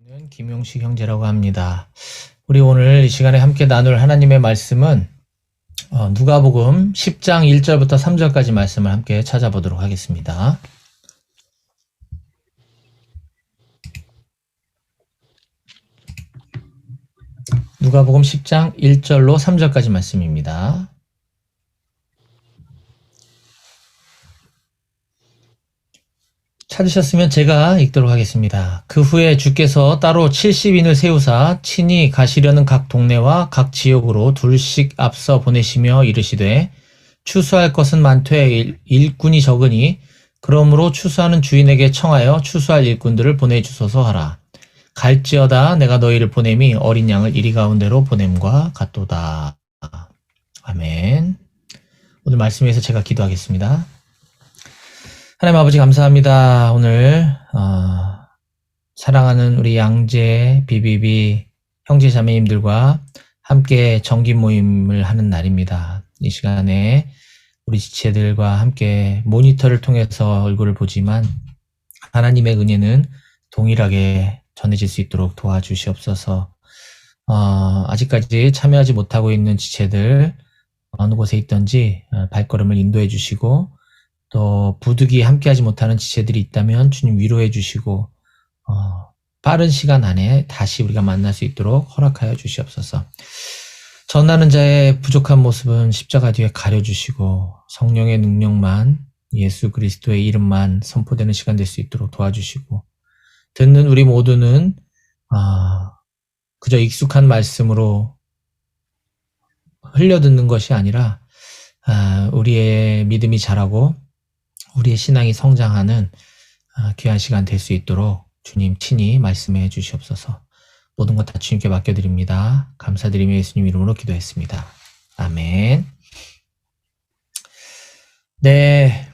저는 김용식 형제라고 합니다. 우리 오늘 이 시간에 함께 나눌 하나님의 말씀은 누가복음 10장 1절부터 3절까지 말씀을 함께 찾아보도록 하겠습니다. 누가복음 10장 1절로 3절까지 말씀입니다. 찾으셨으면 제가 읽도록 하겠습니다. 그 후에 주께서 따로 70인을 세우사 친히 가시려는 각 동네와 각 지역으로 둘씩 앞서 보내시며 이르시되 추수할 것은 많되 일꾼이 적으니 그러므로 추수하는 주인에게 청하여 추수할 일꾼들을 보내주소서 하라. 갈지어다 내가 너희를 보냄이 어린 양을 이리 가운데로 보냄과 같도다. 아멘. 오늘 말씀 위해서 제가 기도하겠습니다. 하나님 아버지 감사합니다. 오늘 사랑하는 우리 양재, 비비비 형제 자매님들과 함께 정기 모임을 하는 날입니다. 이 시간에 우리 지체들과 함께 모니터를 통해서 얼굴을 보지만 하나님의 은혜는 동일하게 전해질 수 있도록 도와주시옵소서. 아직까지 참여하지 못하고 있는 지체들 어느 곳에 있든지 발걸음을 인도해 주시고 또 부득이 함께하지 못하는 지체들이 있다면 주님 위로해 주시고 빠른 시간 안에 다시 우리가 만날 수 있도록 허락하여 주시옵소서. 전하는 자의 부족한 모습은 십자가 뒤에 가려주시고 성령의 능력만 예수 그리스도의 이름만 선포되는 시간 될 수 있도록 도와주시고 듣는 우리 모두는 그저 익숙한 말씀으로 흘려듣는 것이 아니라 우리의 믿음이 자라고 우리의 신앙이 성장하는 귀한 시간 될 수 있도록 주님 친히 말씀해 주시옵소서. 모든 것 다 주님께 맡겨드립니다. 감사드리며 예수님 이름으로 기도했습니다. 아멘. 네,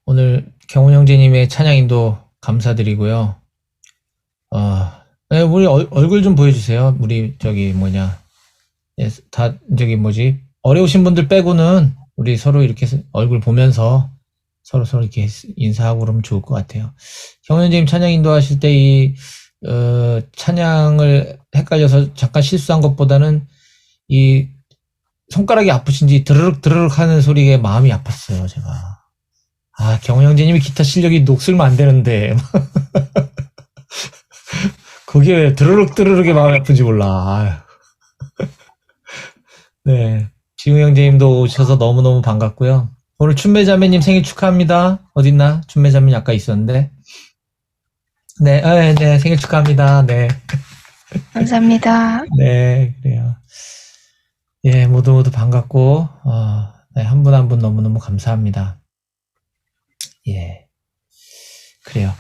오늘 경훈 형제님의 찬양인도 감사드리고요. 우리 얼굴 좀 보여주세요. 우리 어려우신 분들 빼고는 우리 서로 이렇게 얼굴 보면서 서로 이렇게 인사하고 그러면 좋을 것 같아요. 경훈 형제님 찬양 인도하실 때 이 찬양을 헷갈려서 잠깐 실수한 것보다는 이 손가락이 아프신지 드르륵 하는 소리에 마음이 아팠어요, 제가. 경훈 형제님이 기타 실력이 녹슬면 안 되는데 그게 왜 드르륵에 마음이 아픈지 몰라. 네. 지웅 형제님도 오셔서 너무너무 반갑고요. 오늘 춘매자매님 생일 축하합니다. 어딨나? 춘매자매님 아까 있었는데. 네, 생일 축하합니다. 네. 감사합니다. 네, 그래요. 예, 모두 반갑고, 네, 한 분 한 분 너무너무 감사합니다. 예. 그래요.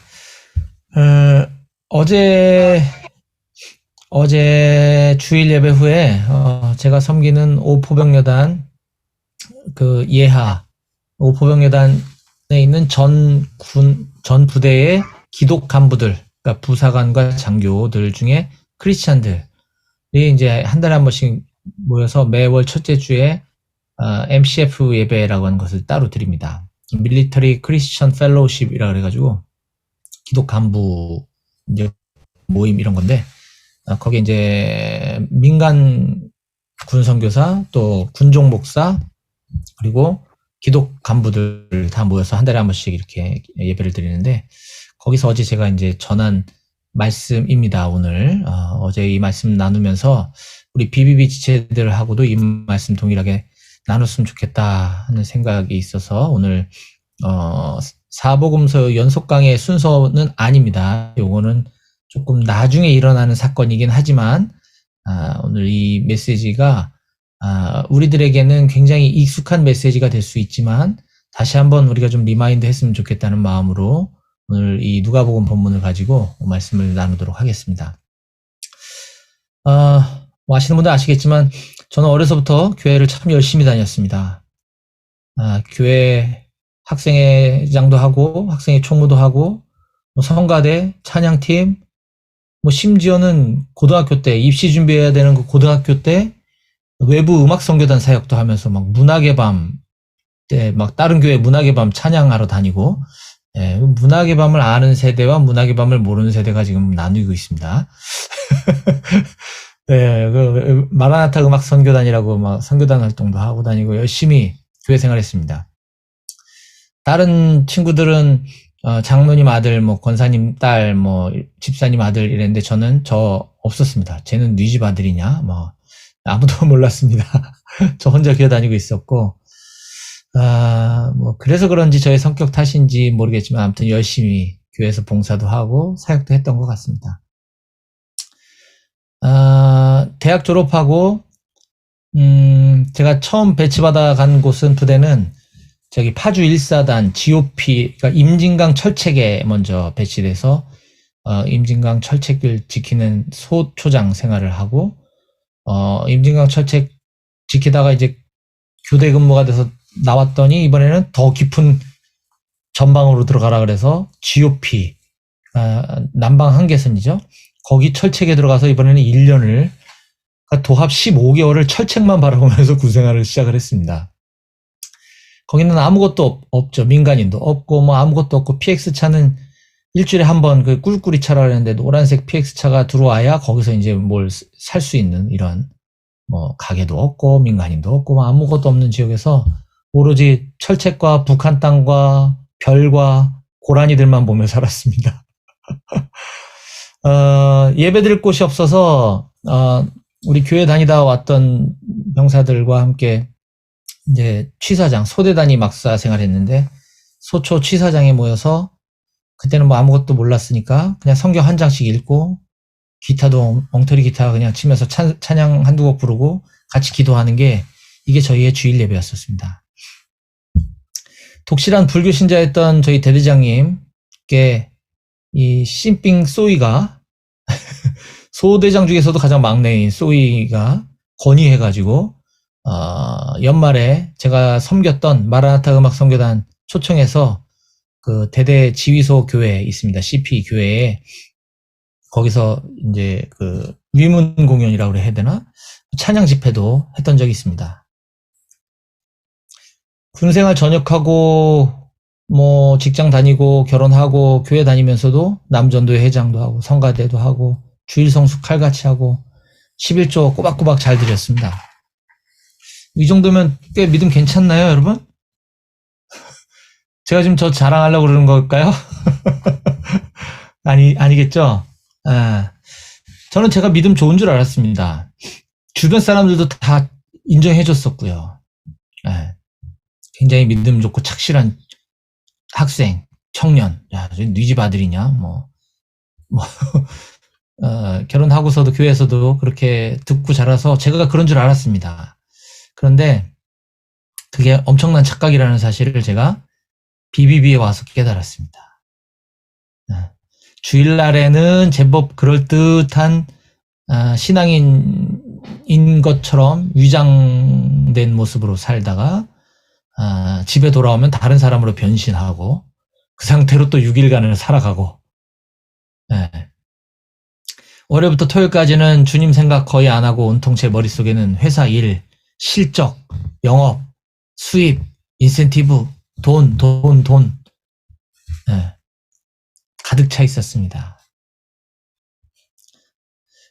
어제 주일 예배 후에 제가 섬기는 오포병여단 예하 오포병여단에 있는 전 부대의 기독 간부들, 그러니까 부사관과 장교들 중에 크리스찬들이 이제 한 달에 한 번씩 모여서 매월 첫째 주에 MCF 예배라고 하는 것을 따로 드립니다. 밀리터리 크리스천 펠로우십이라 그래가지고 기독 간부 이제 모임 이런 건데 거기에 이제 민간 군선교사 또 군종 목사 그리고 기독 간부들 다 모여서 한 달에 한 번씩 이렇게 예배를 드리는데 거기서 어제 제가 이제 전한 말씀입니다. 오늘 어제 이 말씀 나누면서 우리 BBB 지체들하고도 이 말씀 동일하게 나눴으면 좋겠다 하는 생각이 있어서 오늘 사복음서 연속 강의 순서는 아닙니다. 요거는 조금 나중에 일어나는 사건이긴 하지만 오늘 이 메시지가 우리들에게는 굉장히 익숙한 메시지가 될 수 있지만 다시 한번 우리가 좀 리마인드 했으면 좋겠다는 마음으로 오늘 이 누가복음 본문을 가지고 말씀을 나누도록 하겠습니다. 아시는 분들 아시겠지만 저는 어려서부터 교회를 참 열심히 다녔습니다. 교회 학생회장도 하고 학생회 총무도 하고 성가대, 찬양팀, 심지어는 고등학교 때 입시 준비해야 되는 그 고등학교 때 외부 음악 선교단 사역도 하면서 막 문학의 밤 때 막 다른 교회 문학의 밤 찬양하러 다니고 예, 문학의 밤을 아는 세대와 문학의 밤을 모르는 세대가 지금 나뉘고 있습니다. 네, 마라나타 음악 선교단이라고 막 선교단 활동도 하고 다니고 열심히 교회 생활했습니다. 다른 친구들은 장로님 아들, 뭐 권사님 딸, 뭐 집사님 아들 이랬는데 저는 없었습니다. 쟤는 네 집 아들이냐? 뭐 아무도 몰랐습니다. 저 혼자 교회 다니고 있었고, 뭐 그래서 그런지 저의 성격 탓인지 모르겠지만 아무튼 열심히 교회에서 봉사도 하고 사역도 했던 것 같습니다. 대학 졸업하고 제가 처음 배치받아 간 곳은 부대는 저기 파주 1사단 GOP, 그러니까 임진강 철책에 먼저 배치돼서 임진강 철책을 지키는 소초장 생활을 하고 임진강 철책 지키다가 이제 교대 근무가 돼서 나왔더니 이번에는 더 깊은 전방으로 들어가라 그래서 GOP, 남방 한계선이죠. 거기 철책에 들어가서 이번에는 1년을, 그러니까 도합 15개월을 철책만 바라보면서 구생활을 시작을 했습니다. 거기는 아무것도 없죠. 민간인도 없고 뭐 아무것도 없고 PX차는 일주일에 한 번 그 꿀꿀이 차라 그랬는데 노란색 PX차가 들어와야 거기서 이제 뭘 살 수 있는 이런 뭐 가게도 없고 민간인도 없고 뭐 아무것도 없는 지역에서 오로지 철책과 북한 땅과 별과 고라니들만 보며 살았습니다. 예배드릴 곳이 없어서 우리 교회 다니다 왔던 병사들과 함께 이제 취사장, 소대단위 막사 생활했는데 소초 취사장에 모여서 그때는 뭐 아무것도 몰랐으니까 그냥 성경 한 장씩 읽고 기타도 엉터리 기타 그냥 치면서 찬양 한두 곡 부르고 같이 기도하는 게 이게 저희의 주일 예배였었습니다. 독실한 불교 신자였던 저희 대대장님께 이 신빙 소이가 소대장 중에서도 가장 막내인 소이가 건의해가지고 연말에 제가 섬겼던 마라나타 음악 선교단 초청해서 그 대대 지휘소 교회에 있습니다. CP 교회에 거기서 이제 그 위문 공연이라고 해야 되나? 찬양 집회도 했던 적이 있습니다. 군생활 전역하고 뭐 직장 다니고 결혼하고 교회 다니면서도 남전도회 회장도 하고 성가대도 하고 주일 성수 칼같이 하고 11조 꼬박꼬박 잘 드렸습니다. 이 정도면 꽤 믿음 괜찮나요, 여러분? 제가 지금 저 자랑하려고 그러는 걸까요? 아니겠죠? 저는 제가 믿음 좋은 줄 알았습니다. 주변 사람들도 다 인정해 줬었고요. 굉장히 믿음 좋고 착실한 학생, 청년, 야, 네 집 아들이냐, 결혼하고서도 교회에서도 그렇게 듣고 자라서 제가 그런 줄 알았습니다. 그런데 그게 엄청난 착각이라는 사실을 제가 BBB에 와서 깨달았습니다. 주일날에는 제법 그럴듯한 신앙인인 것처럼 위장된 모습으로 살다가 집에 돌아오면 다른 사람으로 변신하고 그 상태로 또 6일간을 살아가고 월요일부터 토요일까지는 주님 생각 거의 안 하고 온통 제 머릿속에는 회사 일, 실적, 영업, 수입, 인센티브, 돈 가득 차 있었습니다.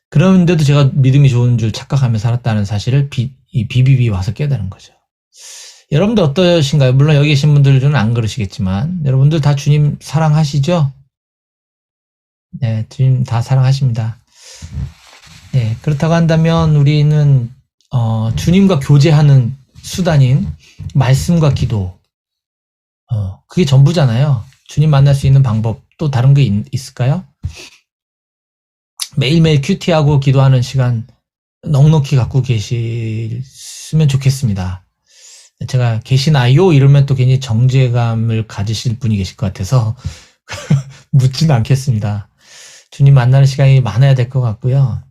그런데도 제가 믿음이 좋은 줄 착각하며 살았다는 사실을 이 BBB 와서 깨달은 거죠. 여러분들 어떠신가요? 물론 여기 계신 분들은 안 그러시겠지만 여러분들 다 주님 사랑하시죠? 네, 주님 다 사랑하십니다. 네, 그렇다고 한다면 우리는 주님과 교제하는 수단인 말씀과 기도, 그게 전부잖아요. 주님 만날 수 있는 방법 또 다른 게 있을까요? 매일매일 큐티하고 기도하는 시간 넉넉히 갖고 계시면 좋겠습니다. 제가 계시나요? 이러면 또 괜히 정죄감을 가지실 분이 계실 것 같아서 묻지는 않겠습니다. 주님 만나는 시간이 많아야 될 것 같고요.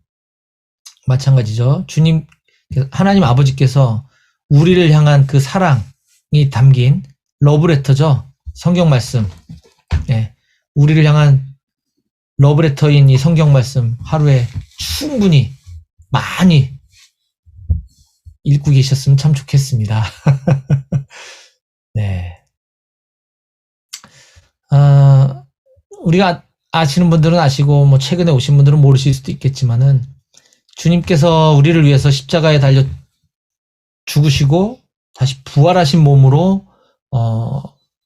마찬가지죠. 주님, 하나님 아버지께서 우리를 향한 그 사랑이 담긴 러브레터죠. 성경 말씀. 네, 우리를 향한 러브레터인 이 성경 말씀 하루에 충분히 많이 읽고 계셨으면 참 좋겠습니다. 네. 우리가 아시는 분들은 아시고, 뭐, 최근에 오신 분들은 모르실 수도 있겠지만은, 주님께서 우리를 위해서 십자가에 달려 죽으시고, 다시 부활하신 몸으로,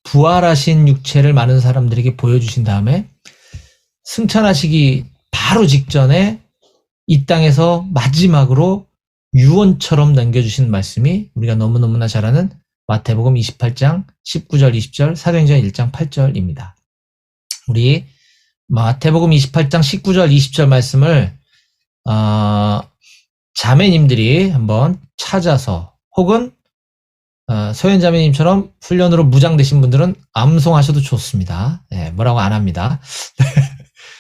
부활하신 육체를 많은 사람들에게 보여주신 다음에, 승천하시기 바로 직전에 이 땅에서 마지막으로 유언처럼 남겨주신 말씀이 우리가 너무너무나 잘 아는 마태복음 28장 19절 20절 사도행전 1장 8절입니다. 우리 마태복음 28장 19절 20절 말씀을 자매님들이 한번 찾아서 혹은 소연 자매님처럼 훈련으로 무장되신 분들은 암송하셔도 좋습니다. 네, 뭐라고 안 합니다.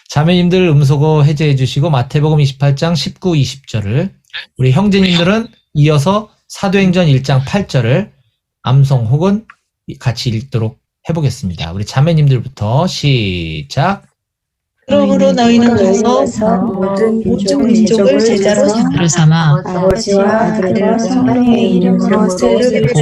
자매님들 음소거 해제해 주시고 마태복음 28장 19, 20절을 우리 형제님들은 이어서 사도행전 1장 8절을 암송 혹은 같이 읽도록 해보겠습니다. 우리 자매님들부터 시작. 그러므로 너희는 가서 모든 민족을 제자로 삼아 아버지와 아들과 성령의 이름으로 세례를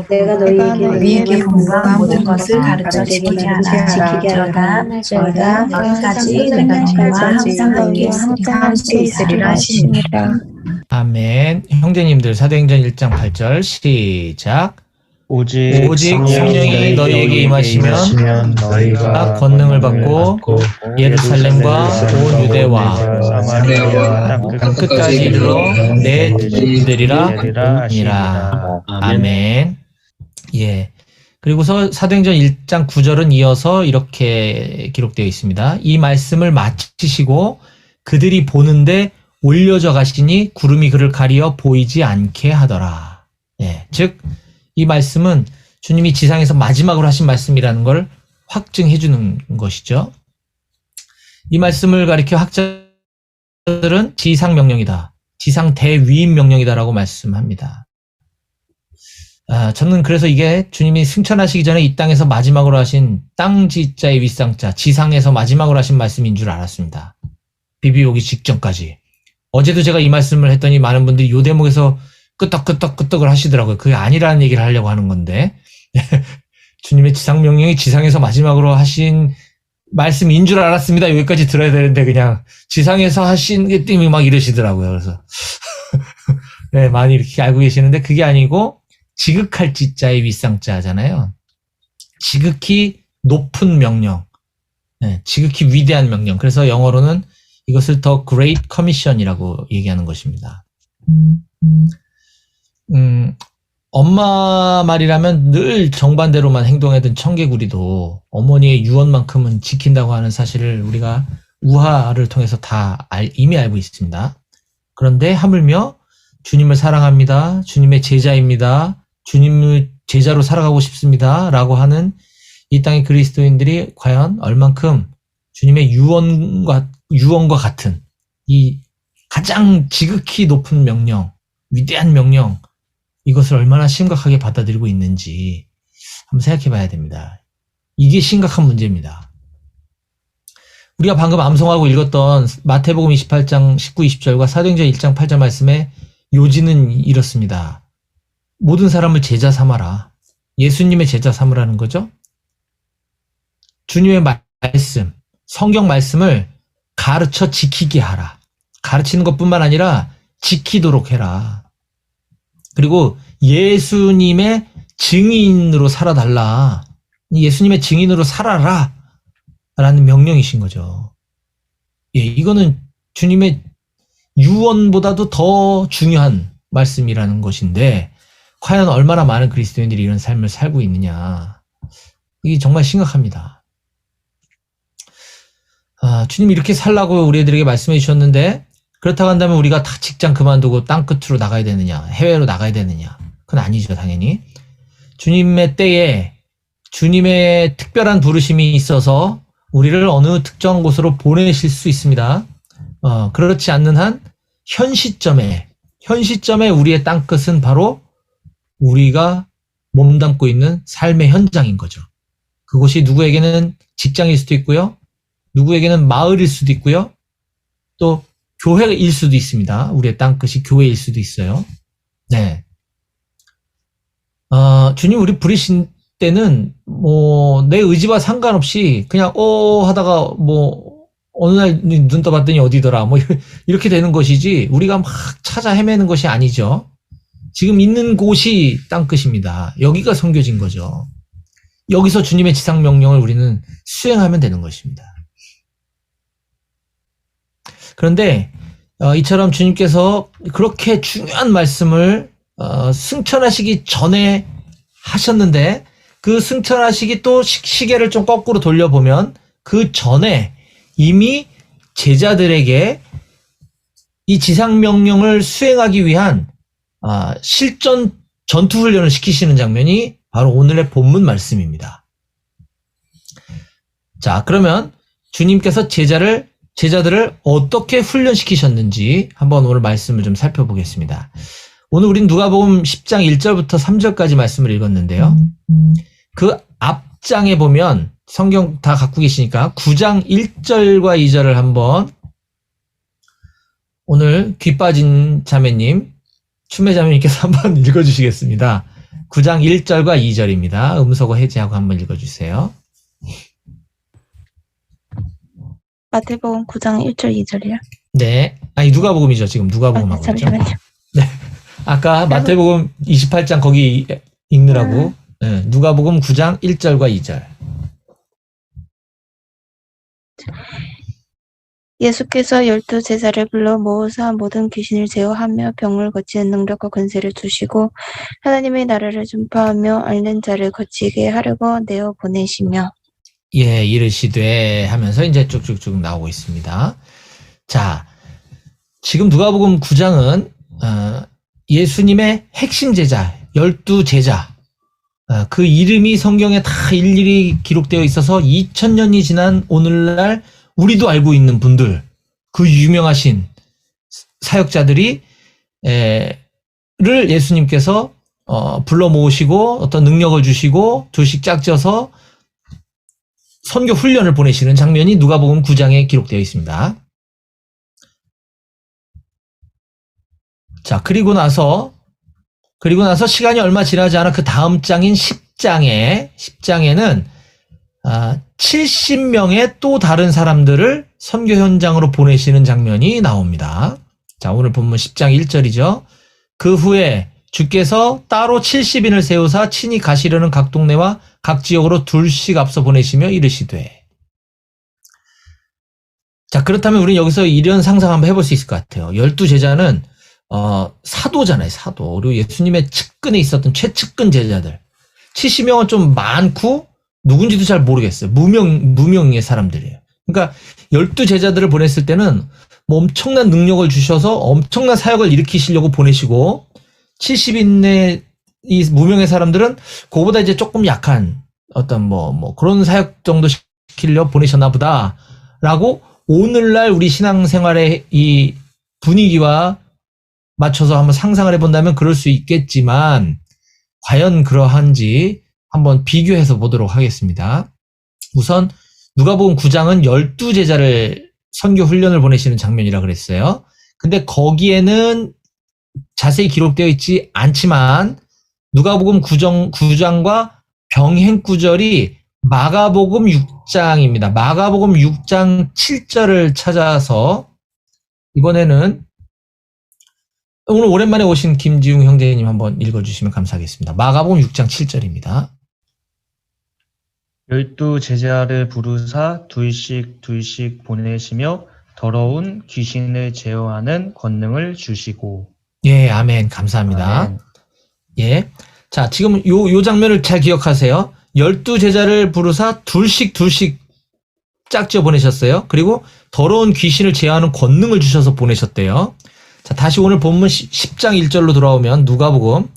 내가 너희에게 공부한 모든 것을 가르쳐 지키게 하라. 저희가 너희까지 내가 너희와 항상 함께 있으리라 하시니라. 아멘. 형제님들 사도행전 1장 8절 시작. 오직 성령이 너희에게 임하시면 너희가 권능을 받고 예루살렘과 온 유대와 사마리아와 땅 끝까지 이르러 내 증인되리라 하니라. 아멘. 예. 그리고서 사도행전 1장 9절은 이어서 이렇게 기록되어 있습니다. 이 말씀을 마치시고 그들이 보는데 올려져 가시니 구름이 그를 가리어 보이지 않게 하더라. 예. 즉 이 말씀은 주님이 지상에서 마지막으로 하신 말씀이라는 걸 확증해 주는 것이죠. 이 말씀을 가리켜 학자들은 지상명령이다. 지상 대위임 명령이다라고 말씀합니다. 저는 그래서 이게 주님이 승천하시기 전에 이 땅에서 마지막으로 하신 땅지자의 윗상자, 지상에서 마지막으로 하신 말씀인 줄 알았습니다. 비비 오기 직전까지. 어제도 제가 이 말씀을 했더니 많은 분들이 요 대목에서 끄떡끄떡끄떡을 하시더라고요. 그게 아니라는 얘기를 하려고 하는 건데 주님의 지상명령이 지상에서 마지막으로 하신 말씀인 줄 알았습니다. 여기까지 들어야 되는데 그냥 지상에서 하신 게 때문에 막 이러시더라고요. 그래서 네, 많이 이렇게 알고 계시는데 그게 아니고 지극할 지자의 윗상자잖아요. 지극히 높은 명령, 네, 지극히 위대한 명령. 그래서 영어로는 이것을 더 Great Commission이라고 얘기하는 것입니다. 엄마 말이라면 늘 정반대로만 행동하던 청개구리도 어머니의 유언만큼은 지킨다고 하는 사실을 우리가 우화를 통해서 다 이미 알고 있습니다. 그런데 하물며 주님을 사랑합니다. 주님의 제자입니다. 주님을 제자로 살아가고 싶습니다. 라고 하는 이 땅의 그리스도인들이 과연 얼만큼 주님의 유언과 같은 이 가장 지극히 높은 명령, 위대한 명령, 이것을 얼마나 심각하게 받아들이고 있는지 한번 생각해 봐야 됩니다. 이게 심각한 문제입니다. 우리가 방금 암송하고 읽었던 마태복음 28장 19, 20절과 사도행전 1장 8절 말씀의 요지는 이렇습니다. 모든 사람을 제자 삼아라. 예수님의 제자 삼으라는 거죠. 주님의 말씀, 성경 말씀을 가르쳐 지키게 하라. 가르치는 것뿐만 아니라 지키도록 해라. 그리고 예수님의 증인으로 살아달라. 예수님의 증인으로 살아라. 라는 명령이신 거죠. 예, 이거는 주님의 유언보다도 더 중요한 말씀이라는 것인데, 과연 얼마나 많은 그리스도인들이 이런 삶을 살고 있느냐. 이게 정말 심각합니다. 주님이 이렇게 살라고 우리 애들에게 말씀해 주셨는데, 그렇다고 한다면 우리가 다 직장 그만두고 땅 끝으로 나가야 되느냐, 해외로 나가야 되느냐. 그건 아니죠, 당연히. 주님의 때에 주님의 특별한 부르심이 있어서 우리를 어느 특정 곳으로 보내실 수 있습니다. 그렇지 않는 한 현 시점에 우리의 땅 끝은 바로 우리가 몸담고 있는 삶의 현장인 거죠. 그곳이 누구에게는 직장일 수도 있고요. 누구에게는 마을일 수도 있고요. 또 교회일 수도 있습니다. 우리의 땅끝이 교회일 수도 있어요. 네. 주님 우리 부르신 때는 내 의지와 상관없이 그냥 하다가 어느 날 눈 떠봤더니 어디더라 이렇게 되는 것이지 우리가 막 찾아 헤매는 것이 아니죠. 지금 있는 곳이 땅끝입니다. 여기가 선교진 거죠. 여기서 주님의 지상 명령을 우리는 수행하면 되는 것입니다. 그런데 이처럼 주님께서 그렇게 중요한 말씀을 승천하시기 전에 하셨는데 그 승천하시기 또 시계를 좀 거꾸로 돌려보면 그 전에 이미 제자들에게 이 지상 명령을 수행하기 위한 실전 전투 훈련을 시키시는 장면이 바로 오늘의 본문 말씀입니다. 자, 그러면 주님께서 제자들을 어떻게 훈련시키셨는지 한번 오늘 말씀을 좀 살펴보겠습니다. 오늘 우린 누가복음 10장 1절부터 3절까지 말씀을 읽었는데요. 그 앞장에 보면 성경 다 갖고 계시니까 9장 1절과 2절을 한번 오늘 귀 빠진 자매님, 추매 자매님께서 한번 읽어주시겠습니다. 9장 1절과 2절입니다. 음소거 해제하고 한번 읽어주세요. 마태복음 9장 1절 2절이요. 네. 아니, 누가복음이죠. 지금 누가복음하고 있죠. 잠시만요. 네. 아까 마태복음 28장 거기 읽느라고 네. 누가복음 9장 1절과 2절. 예수께서 12제자를 불러 모으사 모든 귀신을 제어하며 병을 고치는 능력과 권세를 주시고 하나님의 나라를 전파하며 앓는 자를 고치게 하려고 내어 보내시며 예, 이르시되 하면서 이제 쭉쭉쭉 나오고 있습니다. 자, 지금 누가복음 9장은 예수님의 핵심 제자, 12제자, 그 이름이 성경에 다 일일이 기록되어 있어서 2000년이 지난 오늘날 우리도 알고 있는 분들, 그 유명하신 사역자들이 를 예수님께서 불러 모으시고 어떤 능력을 주시고 둘씩 짝져서 선교 훈련을 보내시는 장면이 누가복음 9장에 기록되어 있습니다. 자, 그리고 나서 시간이 얼마 지나지 않아 그 다음 장인 10장에는 70명의 또 다른 사람들을 선교 현장으로 보내시는 장면이 나옵니다. 자, 오늘 본문 10장 1절이죠. 그 후에 주께서 따로 70인을 세우사 친히 가시려는 각 동네와 각 지역으로 둘씩 앞서 보내시며 이르시되. 자, 그렇다면 우리는 여기서 이런 상상 한번 해볼 수 있을 것 같아요. 12제자는 사도잖아요, 사도. 그리고 예수님의 측근에 있었던 최측근 제자들. 70명은 좀 많고 누군지도 잘 모르겠어요. 무명의 사람들이에요. 그러니까 12제자들을 보냈을 때는 엄청난 능력을 주셔서 엄청난 사역을 일으키시려고 보내시고 70인의 이 무명의 사람들은 그거보다 이제 조금 약한 어떤 그런 사역 정도 시키려고 보내셨나 보다라고 오늘날 우리 신앙생활의 이 분위기와 맞춰서 한번 상상을 해본다면 그럴 수 있겠지만 과연 그러한지 한번 비교해서 보도록 하겠습니다. 우선 누가복음 9장은 12제자를 선교 훈련을 보내시는 장면이라 그랬어요. 근데 거기에는 자세히 기록되어 있지 않지만 누가복음 9장과 병행 구절이 마가복음 6장입니다. 마가복음 6장 7절을 찾아서 이번에는 오늘 오랜만에 오신 김지웅 형제님 한번 읽어주시면 감사하겠습니다. 마가복음 6장 7절입니다. 12제자를 부르사 둘씩 보내시며 더러운 귀신을 제어하는 권능을 주시고. 예, 아멘. 감사합니다. 아멘. 예. 자, 지금 요 장면을 잘 기억하세요. 12제자를 부르사 둘씩 짝지어 보내셨어요. 그리고 더러운 귀신을 제어하는 권능을 주셔서 보내셨대요. 자, 다시 오늘 본문 10장 1절로 돌아오면 누가복음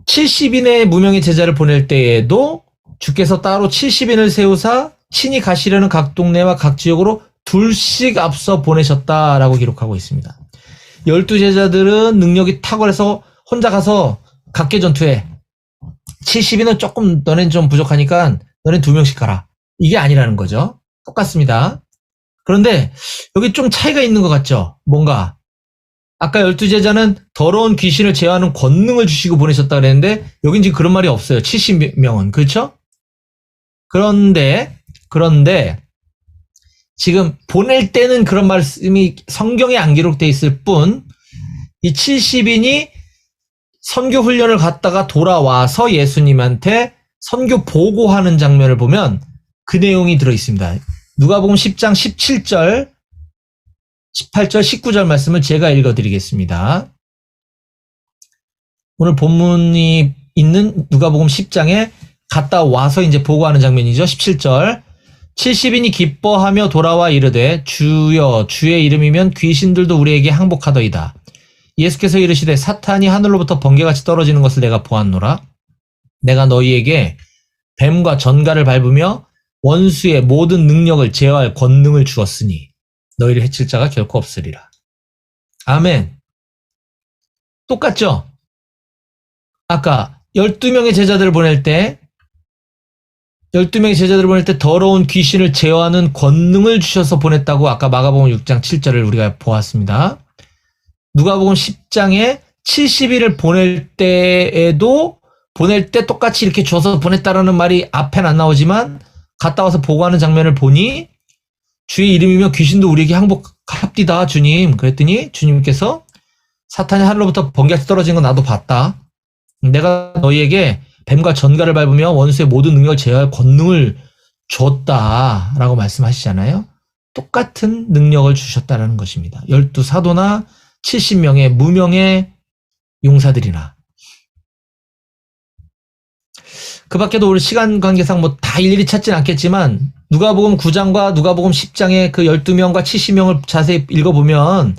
70인의 무명의 제자를 보낼 때에도 주께서 따로 70인을 세우사 친히 가시려는 각 동네와 각 지역으로 둘씩 앞서 보내셨다라고 기록하고 있습니다. 12제자들은 능력이 탁월해서 혼자 가서 각계전투해. 70인은 조금 너넨 좀 부족하니까 너넨 2명씩 가라. 이게 아니라는 거죠. 똑같습니다. 그런데 여기 좀 차이가 있는 것 같죠? 뭔가 아까 12제자는 더러운 귀신을 제어하는 권능을 주시고 보내셨다 그랬는데 여긴 지금 그런 말이 없어요. 70명은. 그렇죠? 그런데 지금 보낼 때는 그런 말씀이 성경에 안 기록돼 있을 뿐 이 70인이 선교 훈련을 갔다가 돌아와서 예수님한테 선교 보고하는 장면을 보면 그 내용이 들어 있습니다. 누가복음 10장 17절, 18절, 19절 말씀을 제가 읽어드리겠습니다. 오늘 본문이 있는 누가복음 10장에 갔다 와서 이제 보고하는 장면이죠. 17절. 70인이 기뻐하며 돌아와 이르되 주여 주의 이름이면 귀신들도 우리에게 항복하더이다. 예수께서 이르시되 사탄이 하늘로부터 번개같이 떨어지는 것을 내가 보았노라. 내가 너희에게 뱀과 전갈을 밟으며 원수의 모든 능력을 제어할 권능을 주었으니 너희를 해칠 자가 결코 없으리라. 아멘. 똑같죠? 아까 12명의 제자들을 보낼 때 12명의 제자들을 보낼 때 더러운 귀신을 제어하는 권능을 주셔서 보냈다고 아까 마가복음 6장 7절을 우리가 보았습니다. 누가복음 10장에 70일을 보낼 때에도 보낼 때 똑같이 이렇게 줘서 보냈다라는 말이 앞엔 안 나오지만 갔다 와서 보고하는 장면을 보니 주의 이름이며 귀신도 우리에게 항복합디다 주님. 그랬더니 주님께서 사탄이 하늘로부터 번개같이 떨어진 건 나도 봤다. 내가 너희에게 뱀과 전갈을 밟으며 원수의 모든 능력을 제어할 권능을 줬다라고 말씀하시잖아요. 똑같은 능력을 주셨다라는 것입니다. 12사도나 70명의 무명의 용사들이나. 그 밖에도 우리 시간 관계상 뭐 다 일일이 찾진 않겠지만 누가복음 9장과 누가복음 10장의 그 12명과 70명을 자세히 읽어보면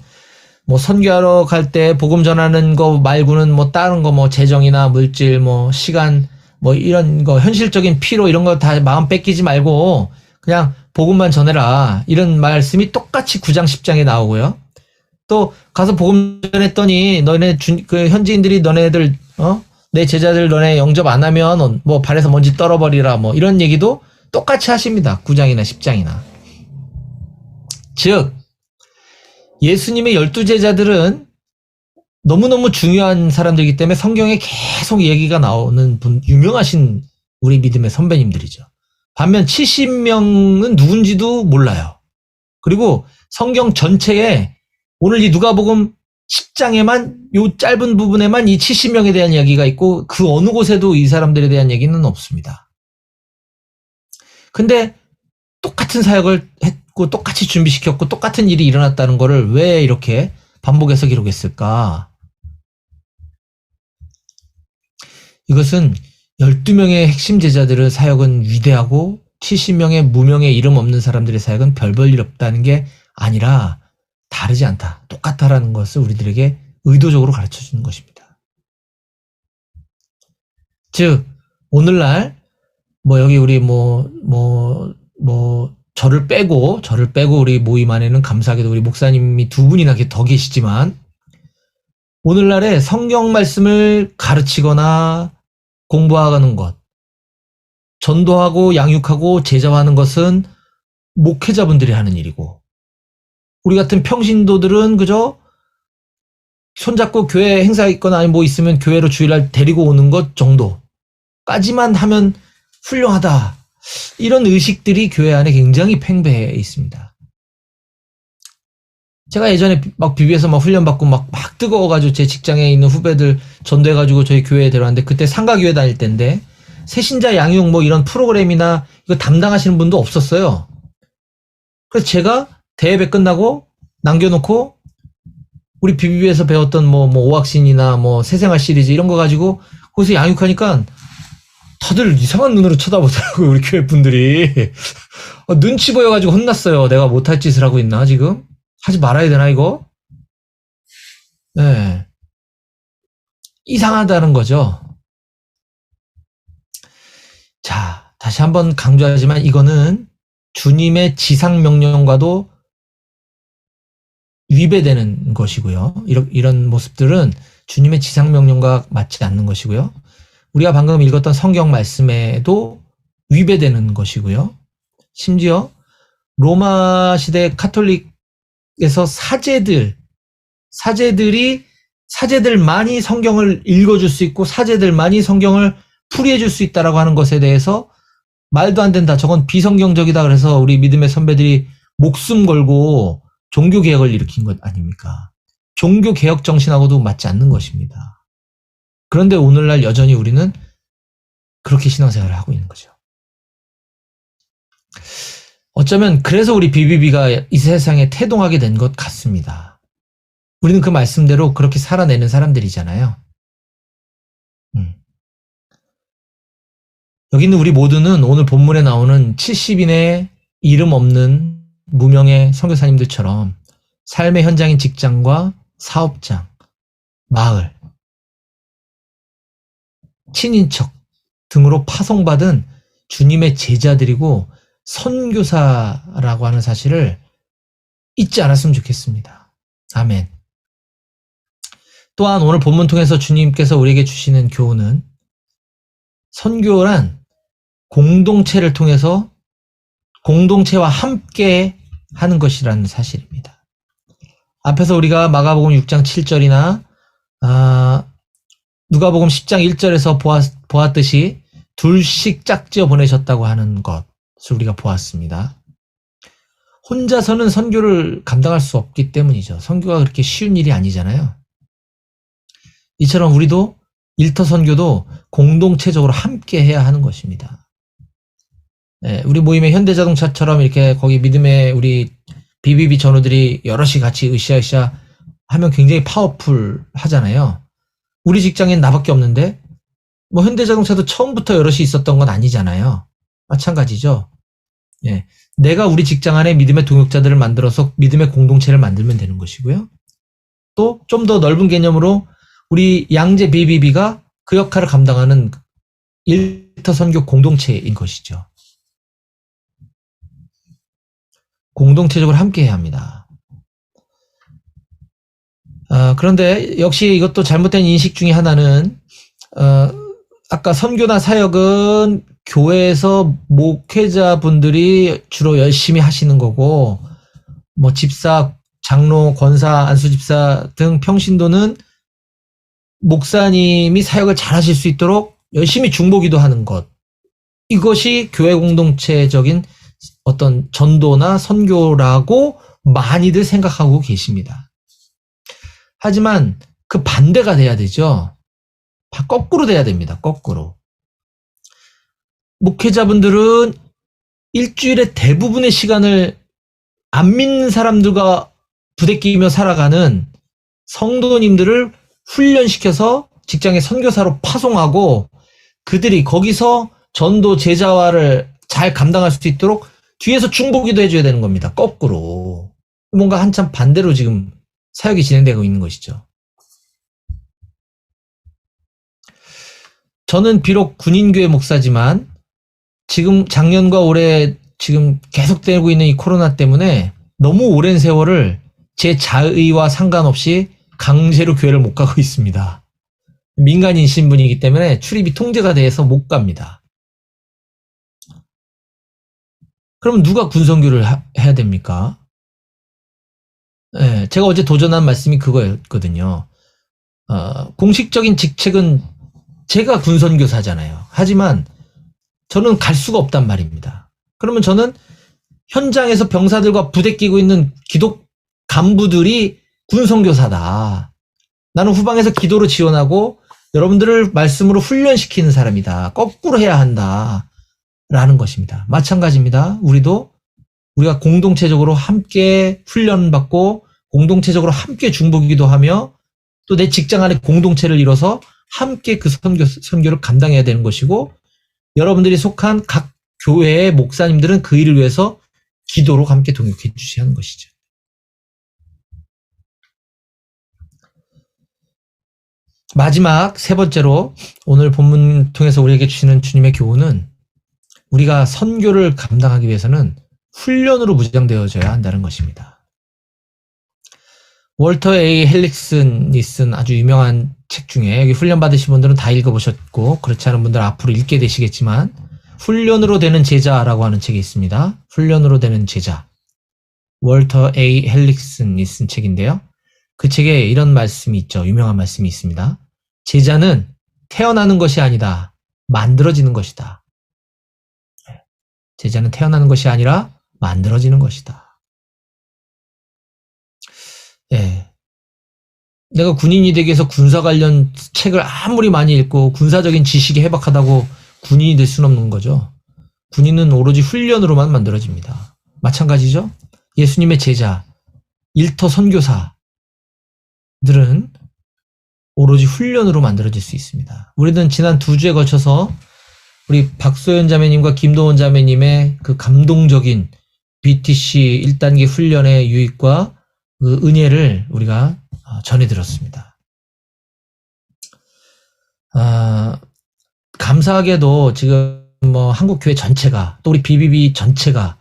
뭐 선교하러 갈 때 복음 전하는 거 말고는 뭐 다른 거 뭐 재정이나 물질 뭐 시간 뭐 이런 거 현실적인 필요 이런 거 다 마음 뺏기지 말고 그냥 복음만 전해라. 이런 말씀이 똑같이 9장 10장에 나오고요. 또 가서 복음 전했더니 너네 그 현지인들이 너네들 내 제자들 너네 영접 안 하면 뭐 발에서 먼지 떨어버리라 뭐 이런 얘기도 똑같이 하십니다. 9장이나 10장이나. 즉 예수님의 12제자들은 너무너무 중요한 사람들이기 때문에 성경에 계속 얘기가 나오는 유명하신 우리 믿음의 선배님들이죠. 반면 70명은 누군지도 몰라요. 그리고 성경 전체에 오늘 이 누가복음 10장에만 요 짧은 부분에만 이 70명에 대한 이야기가 있고 그 어느 곳에도 이 사람들에 대한 얘기는 없습니다. 근데 똑같은 사역을 했고 똑같이 준비시켰고 똑같은 일이 일어났다는 거를 왜 이렇게 반복해서 기록했을까? 이것은 12명의 핵심 제자들의 사역은 위대하고 70명의 무명의 이름 없는 사람들의 사역은 별 볼 일 없다는 게 아니라 다르지 않다. 똑같다라는 것을 우리들에게 의도적으로 가르쳐 주는 것입니다. 즉 오늘날 뭐 여기 우리 저를 빼고 우리 모임 안에는 감사하게도 우리 목사님이 두 분이나 더 계시지만 오늘날에 성경 말씀을 가르치거나 공부하는 것, 전도하고 양육하고 제자화하는 것은 목회자분들이 하는 일이고 우리 같은 평신도들은 그저 손잡고 교회 행사 있거나 아니 뭐 있으면 교회로 주일날 데리고 오는 것 정도까지만 하면 훌륭하다. 이런 의식들이 교회 안에 굉장히 팽배해 있습니다. 제가 예전에 막 비비에서 막 훈련받고 막 뜨거워가지고 제 직장에 있는 후배들 전도해가지고 저희 교회에 데려왔는데 그때 상가교회 다닐 때인데 새신자 양육 뭐 이런 프로그램이나 이거 담당하시는 분도 없었어요. 그래서 제가 대예배 끝나고 남겨놓고 우리 비비에서 배웠던 뭐 오학신이나 뭐 새생활 시리즈 이런 거 가지고 거기서 양육하니까 다들 이상한 눈으로 쳐다보더라고요. 우리 교회 분들이. 눈치 보여가지고 혼났어요. 내가 못할 짓을 하고 있나 지금? 하지 말아야 되나 이거? 네. 이상하다는 거죠. 자, 다시 한번 강조하지만 이거는 주님의 지상명령과도 위배되는 것이고요. 이런 모습들은 주님의 지상명령과 맞지 않는 것이고요. 우리가 방금 읽었던 성경 말씀에도 위배되는 것이고요. 심지어 로마 시대 카톨릭에서 사제들, 사제들만이 성경을 읽어줄 수 있고 사제들만이 성경을 풀이해줄 수 있다라고 하는 것에 대해서 말도 안 된다. 저건 비성경적이다. 그래서 우리 믿음의 선배들이 목숨 걸고 종교개혁을 일으킨 것 아닙니까? 종교개혁 정신하고도 맞지 않는 것입니다. 그런데 오늘날 여전히 우리는 그렇게 신앙생활을 하고 있는 거죠. 어쩌면 그래서 우리 BBB가 이 세상에 태동하게 된 것 같습니다. 우리는 그 말씀대로 그렇게 살아내는 사람들이잖아요. 여기 있는 우리 모두는 오늘 본문에 나오는 70인의 이름 없는 무명의 선교사님들처럼 삶의 현장인 직장과 사업장, 마을, 친인척 등으로 파송받은 주님의 제자들이고 선교사라고 하는 사실을 잊지 않았으면 좋겠습니다. 아멘. 또한 오늘 본문 통해서 주님께서 우리에게 주시는 교훈은 선교란 공동체를 통해서 공동체와 함께 하는 것이라는 사실입니다. 앞에서 우리가 마가복음 6장 7절이나 누가복음 10장 1절에서 보았듯이 둘씩 짝지어 보내셨다고 하는 것을 우리가 보았습니다. 혼자서는 선교를 감당할 수 없기 때문이죠. 선교가 그렇게 쉬운 일이 아니잖아요. 이처럼 우리도 일터 선교도 공동체적으로 함께 해야 하는 것입니다. 우리 모임의 현대자동차처럼 이렇게 거기 믿음의 우리 BBB 전우들이 여럿이 같이 으쌰으쌰 하면 굉장히 파워풀 하잖아요. 우리 직장엔 나밖에 없는데 뭐 현대자동차도 처음부터 여럿이 있었던 건 아니잖아요. 마찬가지죠. 내가 우리 직장 안에 믿음의 동역자들을 만들어서 믿음의 공동체를 만들면 되는 것이고요. 또 좀 더 넓은 개념으로 우리 양재 BBB가 그 역할을 감당하는 일터 선교 공동체인 것이죠. 공동체적으로 함께 해야 합니다. 그런데 역시 이것도 잘못된 인식 중에 하나는 아까 선교나 사역은 교회에서 목회자분들이 주로 열심히 하시는 거고 뭐 집사, 장로, 권사, 안수집사 등 평신도는 목사님이 사역을 잘 하실 수 있도록 열심히 중보기도 하는 것. 이것이 교회 공동체적인 어떤 전도나 선교라고 많이들 생각하고 계십니다. 하지만 그 반대가 돼야 되죠. 거꾸로 돼야 됩니다. 거꾸로. 목회자분들은 일주일의 대부분의 시간을 안 믿는 사람들과 부대끼며 살아가는 성도님들을 훈련시켜서 직장의 선교사로 파송하고 그들이 거기서 전도 제자화를 잘 감당할 수 있도록 뒤에서 중보기도 해줘야 되는 겁니다. 거꾸로. 뭔가 한참 반대로 지금 사역이 진행되고 있는 것이죠. 저는 비록 군인교회 목사지만 지금 작년과 올해 지금 계속되고 있는 이 코로나 때문에 너무 오랜 세월을 제 자의와 상관없이 강제로 교회를 못 가고 있습니다. 민간인 신분이기 때문에 출입이 통제가 돼서 못 갑니다. 그럼 누가 군선교를 해야 됩니까? 제가 어제 도전한 말씀이 그거였거든요. 공식적인 직책은 제가 군선교사잖아요. 하지만 저는 갈 수가 없단 말입니다. 그러면 저는 현장에서 병사들과 부대끼고 있는 기독 간부들이 군선교사다. 나는 후방에서 기도로 지원하고 여러분들을 말씀으로 훈련시키는 사람이다. 거꾸로 해야 한다. 라는 것입니다. 마찬가지입니다. 우리가 공동체적으로 함께 훈련받고 공동체적으로 함께 중보기도 하며 또 내 직장 안에 공동체를 이뤄서 함께 그 선교를 감당해야 되는 것이고 여러분들이 속한 각 교회의 목사님들은 그 일을 위해서 기도로 함께 동역해 주셔야 하는 것이죠. 마지막 세 번째로 오늘 본문 통해서 우리에게 주시는 주님의 교훈은 우리가 선교를 감당하기 위해서는 훈련으로 무장되어져야 한다는 것입니다. 월터 A. 헬릭슨이 쓴 아주 유명한 책 중에 여기 훈련 받으신 분들은 다 읽어보셨고 그렇지 않은 분들은 앞으로 읽게 되시겠지만 훈련으로 되는 제자라고 하는 책이 있습니다. 훈련으로 되는 제자. 월터 A. 헬릭슨이 쓴 책인데요. 그 책에 이런 말씀이 있죠. 유명한 말씀이 있습니다. 제자는 태어나는 것이 아니다. 만들어지는 것이다. 제자는 태어나는 것이 아니라 만들어지는 것이다. 예. 내가 군인이 되기 위해서 군사 관련 책을 아무리 많이 읽고 군사적인 지식이 해박하다고 군인이 될 수는 없는 거죠. 군인은 오로지 훈련으로만 만들어집니다. 마찬가지죠. 예수님의 제자, 일터 선교사들은 오로지 훈련으로 만들어질 수 있습니다. 우리는 지난 2주에 걸쳐서 우리 박소연 자매님과 김도원 자매님의 그 감동적인 BTC 1단계 훈련의 유익과 그 은혜를 우리가 전해들었습니다. 감사하게도 지금 한국교회 전체가 또 우리 BBB 전체가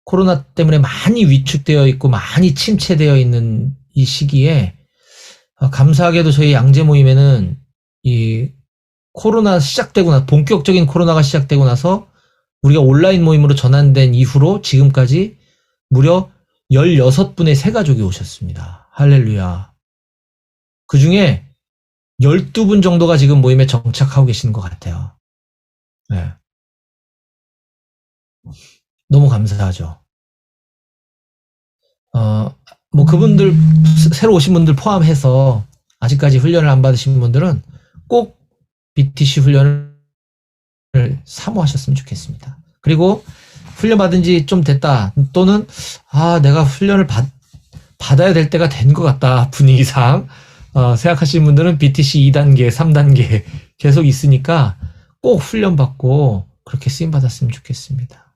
코로나 때문에 많이 위축되어 있고 많이 침체되어 있는 이 시기에 감사하게도 저희 양재 모임에는 이 코로나 시작되고 나서 본격적인 코로나가 시작되고 나서 우리가 온라인 모임으로 전환된 이후로 지금까지 무려 16분의 새가족이 오셨습니다. 할렐루야. 그 중에 12분 정도가 지금 모임에 정착하고 계시는 것 같아요. 네. 너무 감사하죠. 그분들, 새로 오신 분들 포함해서 아직까지 훈련을 안 받으신 분들은 꼭 BTC 훈련을 사모하셨으면 좋겠습니다. 그리고 훈련 받은 지 좀 됐다 또는 내가 훈련을 받아야 될 때가 된 것 같다 분위기상 생각하시는 분들은 BTC 2단계 3단계 계속 있으니까 꼭 훈련 받고 그렇게 쓰임 받았으면 좋겠습니다.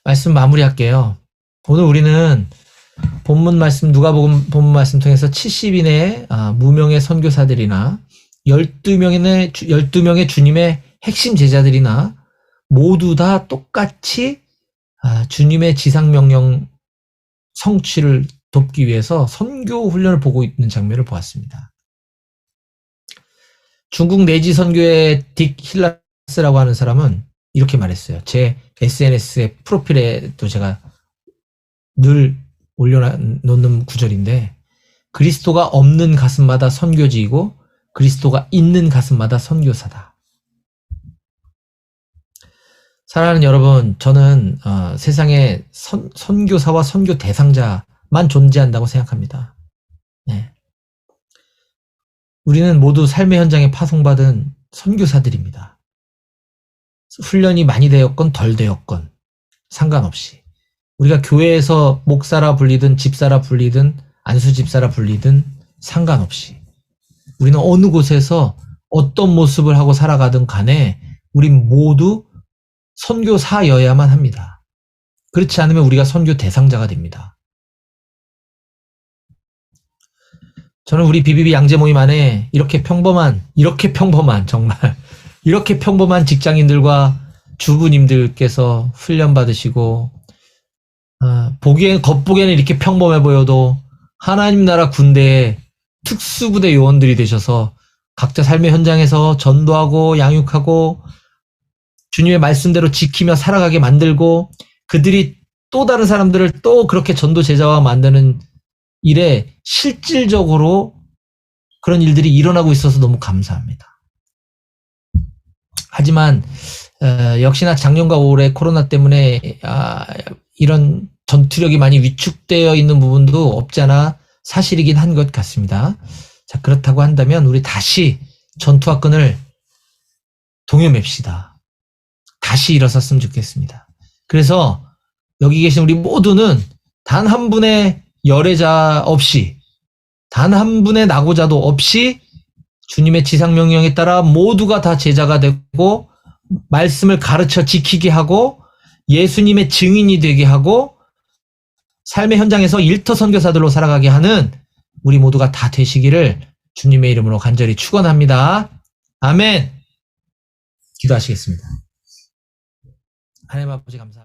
말씀 마무리할게요. 오늘 우리는 본문 말씀 누가복음 본문 말씀 통해서 70인의 무명의 선교사들이나 12명의 주님의 핵심 제자들이나 모두 다 똑같이 주님의 지상명령 성취를 돕기 위해서 선교 훈련을 보고 있는 장면을 보았습니다. 중국 내지 선교의 딕 힐라스라고 하는 사람은 이렇게 말했어요. 제 SNS의 프로필에도 제가 늘 올려놓는 구절인데, 그리스도가 없는 가슴마다 선교지이고 그리스도가 있는 가슴마다 선교사다. 사랑하는 여러분, 저는 세상에 선교사와 선교 대상자만 존재한다고 생각합니다. 네. 우리는 모두 삶의 현장에 파송받은 선교사들입니다. 훈련이 많이 되었건 덜 되었건 상관없이 우리가 교회에서 목사라 불리든 집사라 불리든 안수집사라 불리든 상관없이 우리는 어느 곳에서 어떤 모습을 하고 살아가든 간에 우린 모두 선교사여야만 합니다. 그렇지 않으면 우리가 선교 대상자가 됩니다. 저는 우리 BBB 양재 모임 안에 이렇게 평범한 정말 이렇게 평범한 직장인들과 주부님들께서 훈련 받으시고 겉보기에는 이렇게 평범해 보여도 하나님 나라 군대의 특수부대 요원들이 되셔서 각자 삶의 현장에서 전도하고 양육하고 주님의 말씀대로 지키며 살아가게 만들고 그들이 또 다른 사람들을 또 그렇게 전도 제자화 만드는 일에 실질적으로 그런 일들이 일어나고 있어서 너무 감사합니다. 하지만 역시나 작년과 올해 코로나 때문에 이런 전투력이 많이 위축되어 있는 부분도 없지 않아 사실이긴 한 것 같습니다. 자, 그렇다고 한다면 우리 다시 전투화 끈을 동여맵시다. 다시 일어섰으면 좋겠습니다. 그래서 여기 계신 우리 모두는 단 한 분의 열애자 없이, 단 한 분의 낙오자도 없이 주님의 지상명령에 따라 모두가 다 제자가 되고 말씀을 가르쳐 지키게 하고 예수님의 증인이 되게 하고 삶의 현장에서 일터 선교사들로 살아가게 하는 우리 모두가 다 되시기를 주님의 이름으로 간절히 축원합니다. 아멘. 기도하시겠습니다. 하나님 아버지 감사합니다.